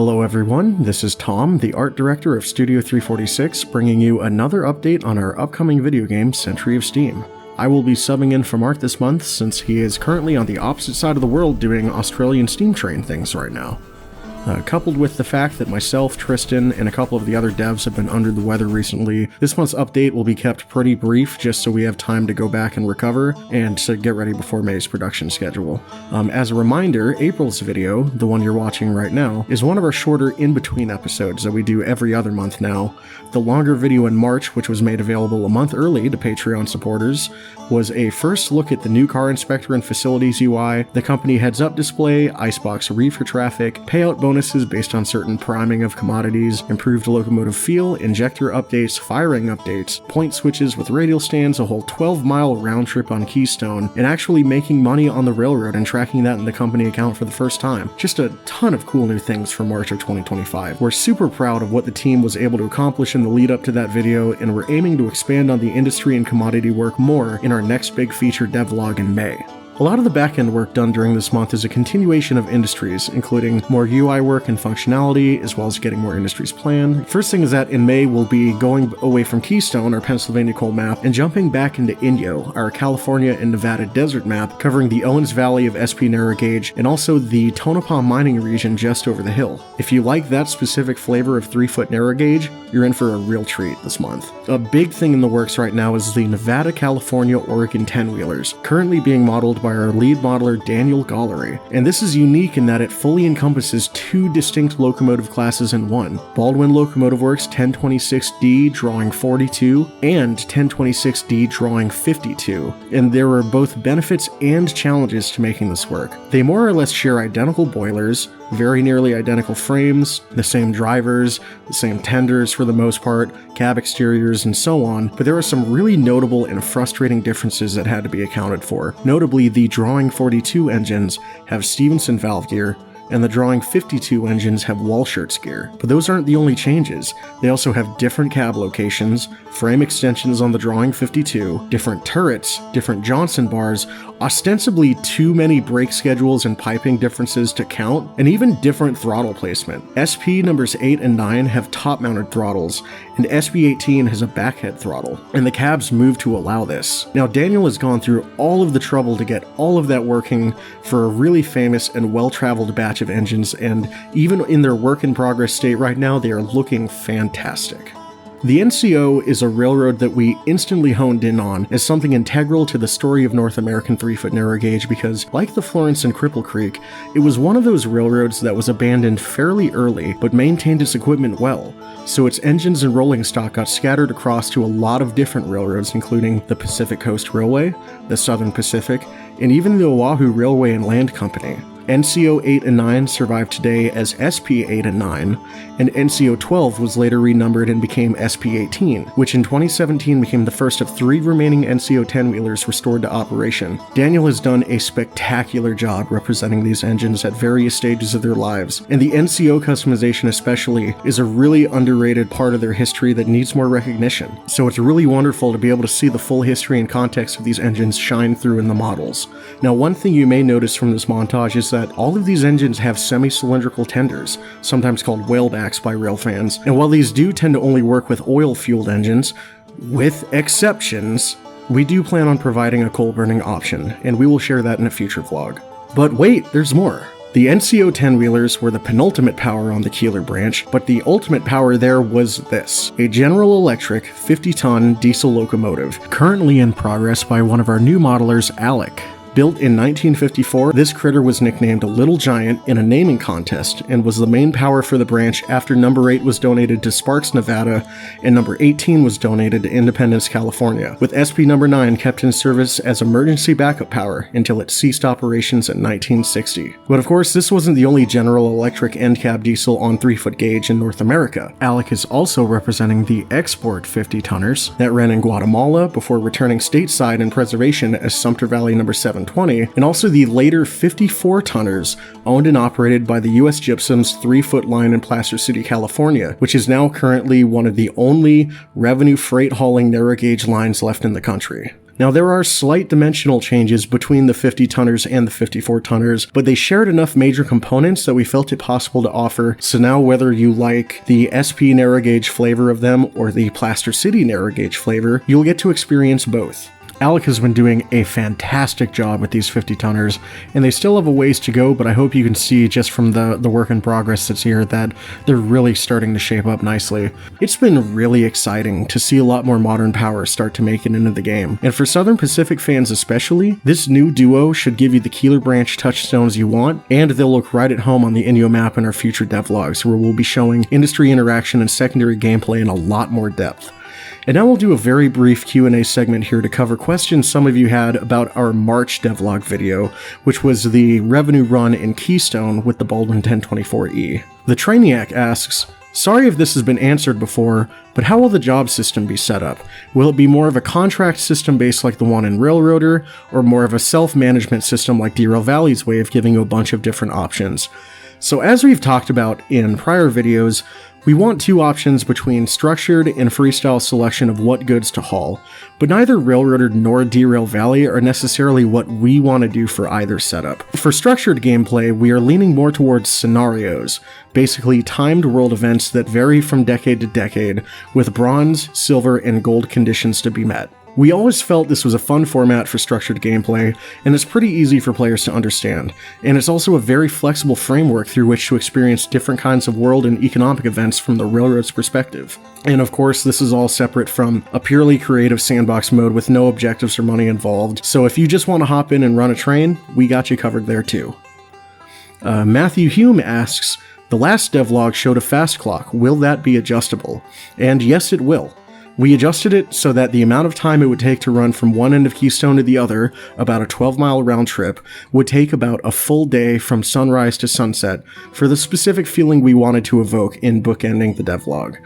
Hello everyone, this is Tom, the art director of Studio 346, bringing you another update on our upcoming video game, Century of Steam. I will be subbing in for Mark this month since he is currently on the opposite side of the world doing Australian steam train things right now. Coupled with the fact that myself, Tristan, and a couple of the other devs have been under the weather recently, this month's update will be kept pretty brief just so we have time to go back and recover and to get ready before May's production schedule. As a reminder, April's video, the one you're watching right now, is one of our shorter in-between episodes that we do every other month now. The longer video in March, which was made available a month early to Patreon supporters, was a first look at the new Car Inspector and Facilities UI, the company heads-up display, icebox reefer traffic, payout bonuses based on certain priming of commodities, improved locomotive feel, injector updates, firing updates, point switches with radial stands, a whole 12-mile round trip on Keystone, and actually making money on the railroad and tracking that in the company account for the first time. Just a ton of cool new things for March of 2025. We're super proud of what the team was able to accomplish in the lead up to that video, and we're aiming to expand on the industry and commodity work more in our next big feature devlog in May. A lot of the back-end work done during this month is a continuation of industries, including more UI work and functionality, as well as getting more industries planned. First thing is that in May we'll be going away from Keystone, our Pennsylvania coal map, and jumping back into Inyo, our California and Nevada desert map, covering the Owens Valley of SP narrow gauge, and also the Tonopah mining region just over the hill. If you like that specific flavor of 3-foot narrow gauge, you're in for a real treat this month. A big thing in the works right now is the Nevada, California, Oregon 10-wheelers, currently being modeled by our lead modeler Daniel Gollery, and this is unique in that it fully encompasses two distinct locomotive classes in one: Baldwin Locomotive Works 1026D drawing 42 and 1026D drawing 52, and there are both benefits and challenges to making this work. They more or less share identical boilers, very nearly identical frames, the same drivers, the same tenders for the most part, cab exteriors, and so on, but there are some really notable and frustrating differences that had to be accounted for. Notably, the Drawing 42 engines have Stevenson valve gear, and the Drawing 52 engines have Walschaerts gear. But those aren't the only changes. They also have different cab locations, frame extensions on the Drawing 52, different turrets, different Johnson bars, ostensibly too many brake schedules and piping differences to count, and even different throttle placement. SP numbers 8 and 9 have top-mounted throttles, and SP 18 has a backhead throttle, and the cabs move to allow this. Now, Daniel has gone through all of the trouble to get all of that working for a really famous and well-traveled batch of engines, and even in their work-in-progress state right now, they are looking fantastic. The NCO is a railroad that we instantly honed in on as something integral to the story of North American 3-foot narrow gauge because, like the Florence and Cripple Creek, it was one of those railroads that was abandoned fairly early but maintained its equipment well, so its engines and rolling stock got scattered across to a lot of different railroads, including the Pacific Coast Railway, the Southern Pacific, and even the Oahu Railway and Land Company. NCO 8 and 9 survive today as SP 8 and 9, and NCO 12 was later renumbered and became SP 18, which in 2017 became the first of 3 remaining NCO 10-wheelers restored to operation. Daniel has done a spectacular job representing these engines at various stages of their lives, and the NCO customization especially is a really underrated part of their history that needs more recognition. So it's really wonderful to be able to see the full history and context of these engines shine through in the models. Now, one thing you may notice from this montage is that all of these engines have semi-cylindrical tenders, sometimes called whalebacks by rail fans, and while these do tend to only work with oil-fueled engines, with exceptions, we do plan on providing a coal-burning option, and we will share that in a future vlog. But wait, there's more. The NCO 10-wheelers were the penultimate power on the Keeler branch, but the ultimate power there was this: a General Electric 50-ton diesel locomotive, currently in progress by one of our new modelers, Alec. Built in 1954, this critter was nicknamed Little Giant in a naming contest and was the main power for the branch after number 8 was donated to Sparks, Nevada, and number 18 was donated to Independence, California, with SP number 9 kept in service as emergency backup power until it ceased operations in 1960. But of course, this wasn't the only General Electric end cab diesel on 3-foot gauge in North America. Alec is also representing the export 50-tonners that ran in Guatemala before returning stateside in preservation as Sumter Valley number 7 720, and also the later 54-tonners owned and operated by the US Gypsum's 3-foot line in Placer City, California, which is now currently one of the only revenue freight hauling narrow gauge lines left in the country. Now, there are slight dimensional changes between the 50-tonners and the 54-tonners, but they shared enough major components that we felt it possible to offer, so now whether you like the SP narrow gauge flavor of them or the Placer City narrow gauge flavor, you'll get to experience both. Alec has been doing a fantastic job with these 50-tonners, and they still have a ways to go, but I hope you can see just from the work in progress that's here that they're really starting to shape up nicely. It's been really exciting to see a lot more modern power start to make it into the game, and for Southern Pacific fans especially, this new duo should give you the Keeler Branch touchstones you want, and they'll look right at home on the Inyo map in our future devlogs, where we'll be showing industry interaction and secondary gameplay in a lot more depth. And now we'll do a very brief Q&A segment here to cover questions some of you had about our March devlog video, which was the revenue run in Keystone with the Baldwin 1024E. The Trainiac asks, "Sorry if this has been answered before, but how will the job system be set up? Will it be more of a contract system based like the one in Railroader, or more of a self-management system like Derail Valley's way of giving you a bunch of different options?" So as we've talked about in prior videos, we want two options between structured and freestyle selection of what goods to haul, but neither Railroader nor Derail Valley are necessarily what we want to do for either setup. For structured gameplay, we are leaning more towards scenarios, basically timed world events that vary from decade to decade, with bronze, silver, and gold conditions to be met. We always felt this was a fun format for structured gameplay, and it's pretty easy for players to understand, and it's also a very flexible framework through which to experience different kinds of world and economic events from the Railroad's perspective. And of course, this is all separate from a purely creative sandbox mode with no objectives or money involved, so if you just want to hop in and run a train, we got you covered there too. Matthew Hume asks, "The last devlog showed a fast clock, will that be adjustable?" And yes, it will. We adjusted it so that the amount of time it would take to run from one end of Keystone to the other, about a 12-mile round trip, would take about a full day from sunrise to sunset for the specific feeling we wanted to evoke in bookending the devlog.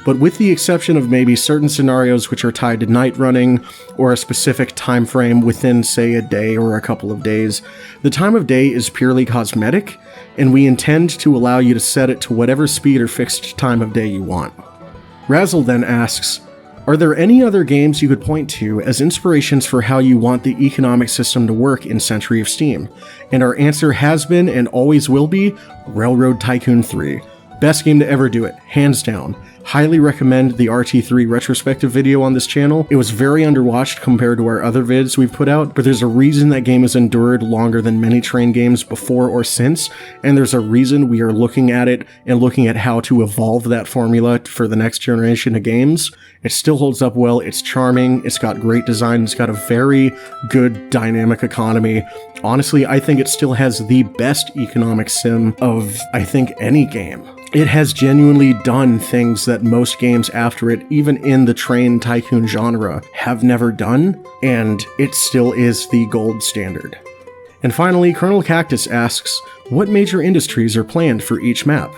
But with the exception of maybe certain scenarios which are tied to night running, or a specific time frame within, say, a day or a couple of days, the time of day is purely cosmetic, and we intend to allow you to set it to whatever speed or fixed time of day you want. Razzle then asks, "Are there any other games you could point to as inspirations for how you want the economic system to work in Century of Steam?" And our answer has been and always will be Railroad Tycoon 3. Best game to ever do it, hands down. Highly recommend the RT3 retrospective video on this channel. It was very underwatched compared to our other vids we've put out, but there's a reason that game has endured longer than many train games before or since, and there's a reason we are looking at it and looking at how to evolve that formula for the next generation of games. It still holds up well, it's charming, it's got great design, it's got a very good dynamic economy. Honestly, I think it still has the best economic sim of, I think, any game. It has genuinely done things that most games after it, even in the train tycoon genre, have never done, and it still is the gold standard. And finally, Colonel Cactus asks, "What major industries are planned for each map?"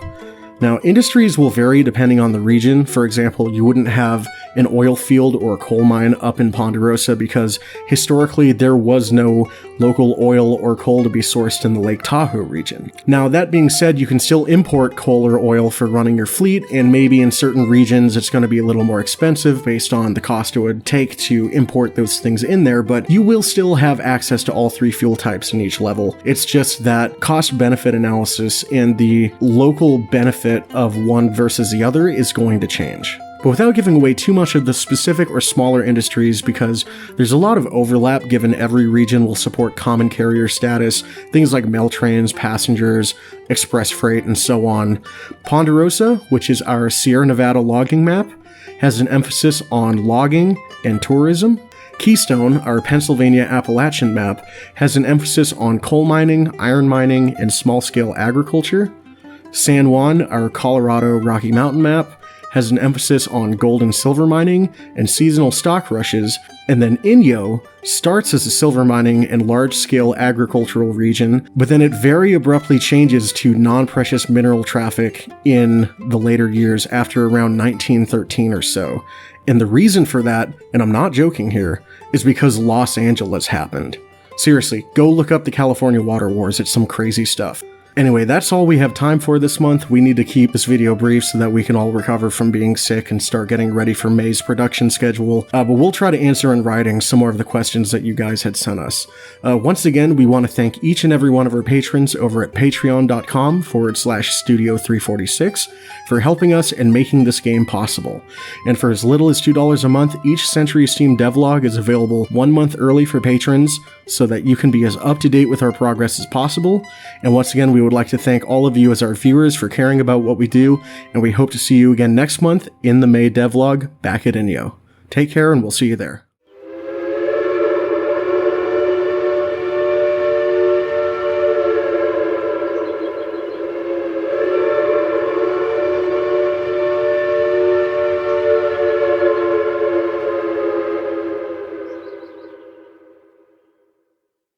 Now, industries will vary depending on the region. For example, you wouldn't have an oil field or a coal mine up in Ponderosa because historically there was no local oil or coal to be sourced in the Lake Tahoe region. Now, that being said, you can still import coal or oil for running your fleet, and maybe in certain regions it's going to be a little more expensive based on the cost it would take to import those things in there, but you will still have access to all three fuel types in each level. It's just that cost-benefit analysis and the local benefit of one versus the other is going to change. But without giving away too much of the specific or smaller industries, because there's a lot of overlap given every region will support common carrier status, things like mail trains, passengers, express freight, and so on. Ponderosa, which is our Sierra Nevada logging map, has an emphasis on logging and tourism. Keystone, our Pennsylvania Appalachian map, has an emphasis on coal mining, iron mining, and small-scale agriculture. San Juan, our Colorado Rocky Mountain map, has an emphasis on gold and silver mining and seasonal stock rushes, and then Inyo starts as a silver mining and large-scale agricultural region, but then it very abruptly changes to non-precious mineral traffic in the later years after around 1913 or so. And the reason for that, and I'm not joking here, is because Los Angeles happened. Seriously, go look up the California Water Wars, it's some crazy stuff. Anyway, that's all we have time for this month. We need to keep this video brief so that we can all recover from being sick and start getting ready for May's production schedule, but we'll try to answer in writing some more of the questions that you guys had sent us. Once again, we want to thank each and every one of our patrons over at patreon.com/studio346 for helping us and making this game possible. And for as little as $2 a month, each Century of Steam devlog is available 1 month early for patrons so that you can be as up to date with our progress as possible. And once again, we would like to thank all of you as our viewers for caring about what we do, and we hope to see you again next month in the May devlog back at Inyo. Take care, and we'll see you there.